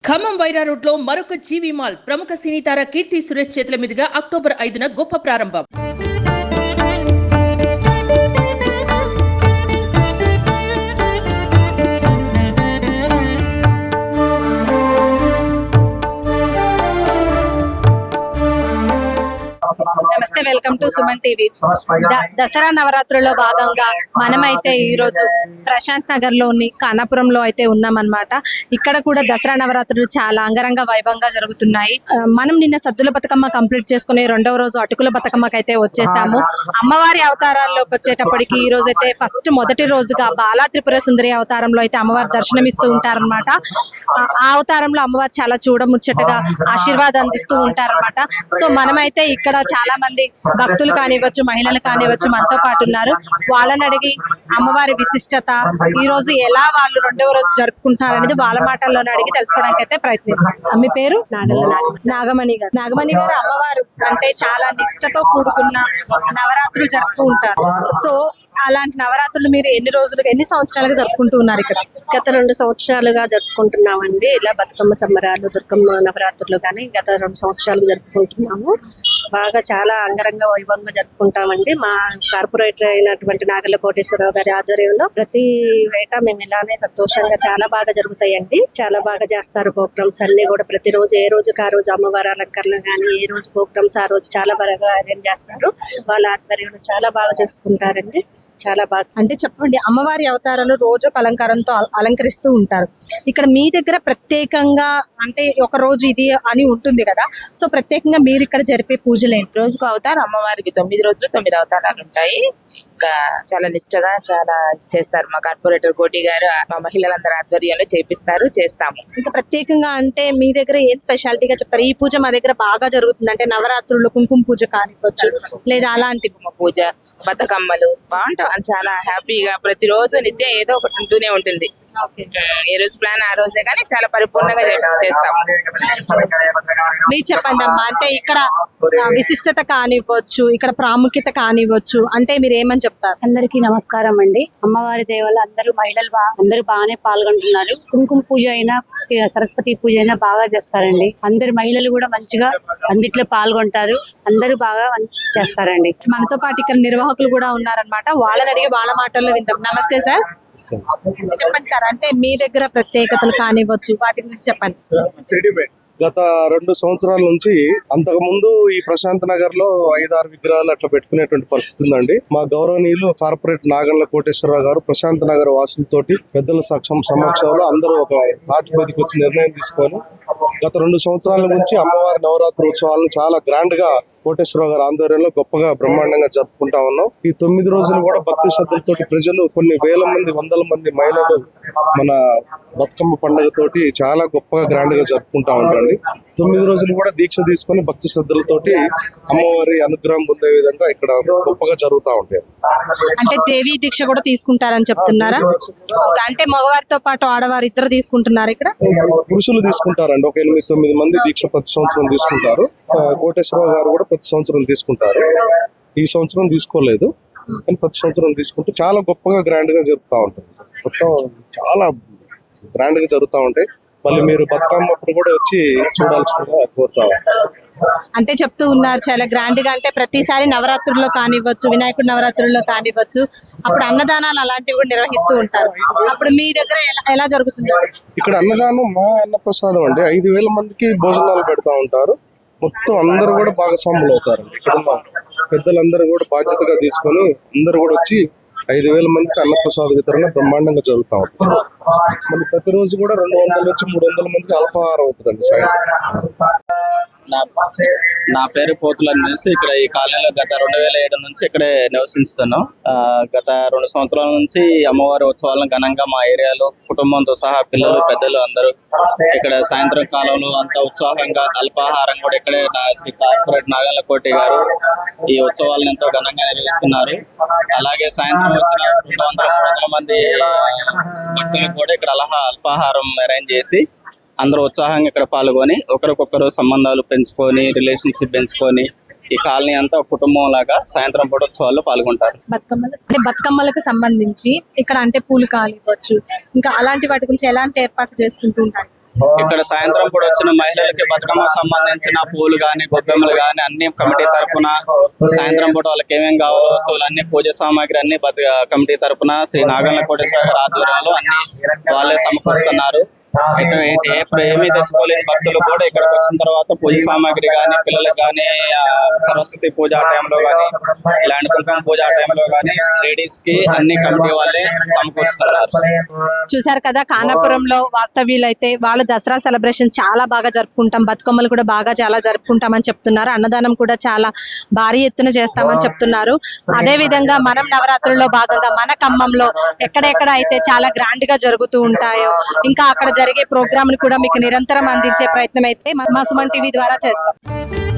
Khammam Wyra road లో మరొక జీవి mall ప్రముఖ సినీ తార కీర్తి సురేష్ చేతుల మీదుగా అక్టోబర్ 5న గొప్ప ప్రారంభం. నమస్తే, welcome to Suman TV. Dasara నవరాత్రుల్లో భాగంగా మనమైతే ఈ రోజు ప్రశాంత్ నగర్ లోని కానాపురంలో అయితే ఉన్నామన్నమాట. ఇక్కడ కూడా దసరా నవరాత్రులు చాలా అంగరంగ వైభవంగా జరుగుతున్నాయి. మనం నిన్న సద్దుల బతుకమ్మ కంప్లీట్ చేసుకుని రెండవ రోజు అటుకుల బతుకమ్మకి అయితే వచ్చేసాము. అమ్మవారి అవతారాల్లోకి వచ్చేటప్పటికి ఈ రోజు అయితే మొదటి రోజుగా బాలా త్రిపుర సుందరి అవతారంలో అయితే అమ్మవారు దర్శనమిస్తూ ఉంటారనమాట. ఆ అవతారంలో అమ్మవారు చాలా చూడముచ్చటగా ఆశీర్వాదం అందిస్తూ ఉంటారనమాట. సో మనమైతే ఇక్కడ చాలా మంది భక్తులు కానివ్వచ్చు, మహిళలు కానివ్వచ్చు మనతో పాటు ఉన్నారు. వాళ్ళని అడిగి అమ్మవారి విశిష్టత, ఈ రోజు ఎలా వాళ్ళు రెండవ రోజు జరుపుకుంటున్నారు అనేది వాళ్ళ మాటల్లోనే అడిగి తెలుసుకోవడానికి అయితే ప్రయత్నిద్దాం. మీ పేరు? నాగమణి గారు. నాగమణి గారు, అమ్మవారు అంటే చాలా నిష్ఠతో కూడుకున్న నవరాత్రులు జరుపుతూ ఉంటారు. సో అలాంటి నవరాత్రులు మీరు ఎన్ని సంవత్సరాలుగా జరుపుకుంటూ ఉన్నారు? ఇక్కడ గత 2 సంవత్సరాలుగా జరుపుకుంటున్నామండి. ఇలా బతుకమ్మ సంబరాలు, దుర్గమ్మ నవరాత్రులు కానీ గత 2 సంవత్సరాలు జరుపుకుంటున్నాము. బాగా చాలా అంగరంగ వైభవంగా జరుపుకుంటామండి. మా కార్పొరేటర్ అయినటువంటి నాగల కోటేశ్వరరావు గారి ఆధ్వర్యంలో ప్రతి ఏటా మేము ఇలానే సంతోషంగా చాలా బాగా జరుగుతాయండి. చాలా బాగా చేస్తారు ప్రోగ్రామ్స్ అన్ని కూడా. ప్రతిరోజు ఏ రోజుకి ఆ రోజు అమ్మవారి అలంకరణ కానీ, ఏ రోజు ప్రోగ్రామ్స్ ఆ రోజు చాలా బాగా అరేంజ్ చేస్తారు. వాళ్ళ ఆధ్వర్యంలో చాలా బాగా చేసుకుంటారండి. చాలా బాగా. అంటే చెప్పండి, అమ్మవారి అవతారాలు రోజు అలంకారంతో అలంకరిస్తూ ఉంటారు. ఇక్కడ మీ దగ్గర ప్రత్యేకంగా అంటే ఒక రోజు ఇది అని ఉంటుంది కదా, సో ప్రత్యేకంగా మీరు ఇక్కడ జరిపే పూజలు ఏంటి? రోజుకు అవతారం అమ్మవారికి 9 రోజులు 9 అవతారాలు ఉంటాయి. ఇంకా చాలా నిష్టగా చాలా చేస్తారు. మా కార్పొరేటర్ కోటి గారు మా మహిళలందరూ ఆధ్వర్యంలో చేస్తాము. ఇంకా ప్రత్యేకంగా అంటే మీ దగ్గర ఏం స్పెషాలిటీగా చెప్తారు? ఈ పూజ మా దగ్గర బాగా జరుగుతుంది అంటే నవరాత్రులు కుంకుమ పూజ కానివ్వచ్చు, లేదా అలాంటి పూజ, బతుకమ్మలు బాగుంటాం. చాలా హ్యాపీగా ప్రతిరోజు నిత్యం ఏదో ఒకటి ఉంటూనే ఉంటుంది. ఏ రోజు ప్లాన్ ఆ రోజే, కానీ చాలా పరిపూర్ణంగా చేస్తాము. మీరు చెప్పండి అమ్మా, అంటే ఇక్కడ విశిష్టత కానివ్వచ్చు, ఇక్కడ ప్రాముఖ్యత కానివ్వచ్చు, అంటే మీరు ఏమని చెప్తారు? అందరికీ నమస్కారం అండి. అమ్మవారి దేవాల అందరూ మహిళలు అందరూ బాగానే పాల్గొంటున్నారు. కుంకుమ పూజ అయినా, సరస్వతి పూజ అయినా బాగా చేస్తారండి. అందరు మహిళలు కూడా మంచిగా అందిట్లో పాల్గొంటారు. అందరూ బాగా చేస్తారండి. మనతో పాటు ఇక్కడ నిర్వాహకులు కూడా ఉన్నారనమాట. వాళ్ళని అడిగి వాళ్ళ మాటల్లో విందాం. నమస్తే సార్, చెప్పండి సార్, అంటే మీ దగ్గర ప్రత్యేకతలు కానివ్వచ్చు, వాటి గురించి చెప్పండి. గత 2 సంవత్సరాల నుంచి, అంతకు ముందు ఈ ప్రశాంత్ నగర్ లో 5-6 విగ్రహాలు అట్లా పెట్టుకునేటువంటి పరిస్థితి ఉందండి. మా గౌరవనీయులు కార్పొరేట్ నాగండ్ల కోటేశ్వరరావు గారు ప్రశాంత్ నగర్ వాసులతోటి పెద్దల సమక్షంలో అందరూ ఒక తాటి మీదకి వచ్చి నిర్ణయం తీసుకొని గత 2 సంవత్సరాల నుంచి అమ్మవారి నవరాత్రి ఉత్సవాలను చాలా గ్రాండ్ గా కోటేశ్వరరావు గారి ఆధ్వర్యంలో గొప్పగా బ్రహ్మాండంగా జరుపుకుంటా ఉన్నాం. ఈ 9 రోజులు కూడా భక్తి శ్రద్ధలతోటి ప్రజలు, కొన్ని వేల మంది, వందల మంది మహిళలు మన బతుకమ్మ పండుగతోటి చాలా గొప్పగా గ్రాండ్ గా జరుపుకుంటా ఉంటారండి. 9 రోజులు కూడా దీక్ష తీసుకొని భక్తి శ్రద్ధలతోటి అమ్మవారి అనుగ్రహం పొందే విధంగా ఇక్కడ గొప్పగా జరుగుతూ ఉంటాయి. అంటే దేవీ దీక్ష కూడా తీసుకుంటారని చెప్తున్నారా? అంటే మగవారితో పాటు ఆడవారు ఇద్దరు తీసుకుంటున్నారు ఇక్కడ? పురుషులు తీసుకుంటారండి. ఒక 8-9 మంది దీక్ష ప్రతి సంవత్సరం తీసుకుంటారు. కోటేశ్వరరావు గారు కూడా ప్రతి సంవత్సరం తీసుకుంటారు. ఈ సంవత్సరం తీసుకోలేదు, కానీ ప్రతి సంవత్సరం తీసుకుంటూ చాలా గొప్పగా గ్రాండ్ గా జరుపుతా ఉంటారు. మొత్తం చాలా గ్రాండ్ గా జరుగుతూ ఉంటాయి. మళ్ళీ మీరు బతుకమ్మ అప్పుడు కూడా వచ్చి చూడాల్సిందిగా కోరుతా ఉంటారు. అంటే చెప్తూ ఉన్నారు చాలా గ్రాండ్ గా. అంటే ప్రతిసారి నవరాత్రుల్లో కానివ్వచ్చు, వినాయకుడి నవరాత్రుల్లో కానివ్వచ్చు, అప్పుడు అన్నదానాలు అలాంటివి కూడా నిర్వహిస్తూ ఉంటారు. అప్పుడు మీ దగ్గర ఎలా జరుగుతుంది? ఇక్కడ అన్నదానం, మా అన్నప్రసాదం అండి. 5,000 మందికి భోజనాలు పెడతా ఉంటారు. మొత్తం అందరూ కూడా భాగస్వాములు అవుతారు. ఇక్కడ ఉన్న పెద్దలందరూ కూడా బాధ్యతగా తీసుకొని అందరూ కూడా వచ్చి 5,000 మందికి అన్నప్రసాద వితరణ బ్రహ్మాండంగా జరుగుతూ ఉంటుంది. మళ్ళీ ప్రతిరోజు కూడా 200 నుంచి 300 మందికి అల్పాహారం అవుతుందండి సాయంత్రం. నా పేరు పోతుల అనేసి ఇక్కడ ఈ కాలనీలో గత 2007 నుంచి ఇక్కడే నివసిస్తున్నాం. గత 2 సంవత్సరాల నుంచి అమ్మవారి ఉత్సవాలను ఘనంగా మా ఏరియాలో కుటుంబంతో సహా పిల్లలు, పెద్దలు అందరూ ఇక్కడ సాయంత్రం కాలంలో అంత ఉత్సాహంగా అల్పాహారం కూడా ఇక్కడే శ్రీ కార్పొరేట్ నాగండ్ల కోటి గారు ఈ ఉత్సవాలను ఎంతో ఘనంగా నిర్వహిస్తున్నారు. అలాగే సాయంత్రం వచ్చిన 200-300 మంది భక్తులకు కూడా ఇక్కడ అల్పాహారం అరేంజ్ చేసి అందరూ ఉత్సాహంగా ఇక్కడ పాల్గొని ఒకరికొకరు సంబంధాలు పెంచుకొని, రిలేషన్షిప్ పెంచుకొని ఈ కాలనీ అంతా కుటుంబం లాగా సాయంత్రం పూట ఉత్సవాల్లో పాల్గొంటారు. బతుకమ్మలకు సంబంధించి ఇక్కడ అంటే పూలు కానివ్వచ్చు, ఇంకా అలాంటి వాటి గురించి ఎలాంటి ఏర్పాటు చేసుకుంటూ ఉంటారు? ఇక్కడ సాయంత్రం పూట వచ్చిన మహిళలకి బతుకమ్మ సంబంధించిన పూలు గాని గొబ్బెమ్మలు గాని అన్ని కమిటీ తరపున సాయంత్రం పూట వాళ్ళకి ఏమేమి కావాలో వస్తువులు అన్ని పూజ సామాగ్రి అన్ని కమిటీ తరపున శ్రీ నాగన్న కోటేశ్వర గారి ఆధ్వర్యంలో అన్ని వాళ్ళే సమకూరుస్తున్నారు. ఏమీ తెచ్చుకోలేని భక్తులు కూడా ఇక్కడికి వచ్చిన తర్వాత పూజ సామాగ్రి గాని పిల్లలకు గాని సరస్వతి పూజ టైంలో గాని ల్యాండ్ కుంకుమ పూజ టైంలో గాని లేడీస్ కి అన్ని కమిటీ వాళ్ళే సమకూరుస్తున్నారు. చూసారు కదా, కానాపురంలో వాస్తవ్యులు అయితే వాళ్ళు దసరా సెలబ్రేషన్ చాలా బాగా జరుపుకుంటాం, బతుకమ్మలు కూడా బాగా చాలా జరుపుకుంటామని చెప్తున్నారు. అన్నదానం కూడా చాలా భారీ ఎత్తున చేస్తామని చెప్తున్నారు. అదే విధంగా మనం నవరాత్రుల్లో భాగంగా మన ఖమ్మంలో ఎక్కడెక్కడ అయితే చాలా గ్రాండ్ గా జరుగుతూ ఉంటాయో ఇంకా అక్కడ జరిగే ప్రోగ్రామ్ ని కూడా మీకు నిరంతరం అందించే ప్రయత్నం అయితే మా సుమన్ టీవీ ద్వారా చేస్తాం.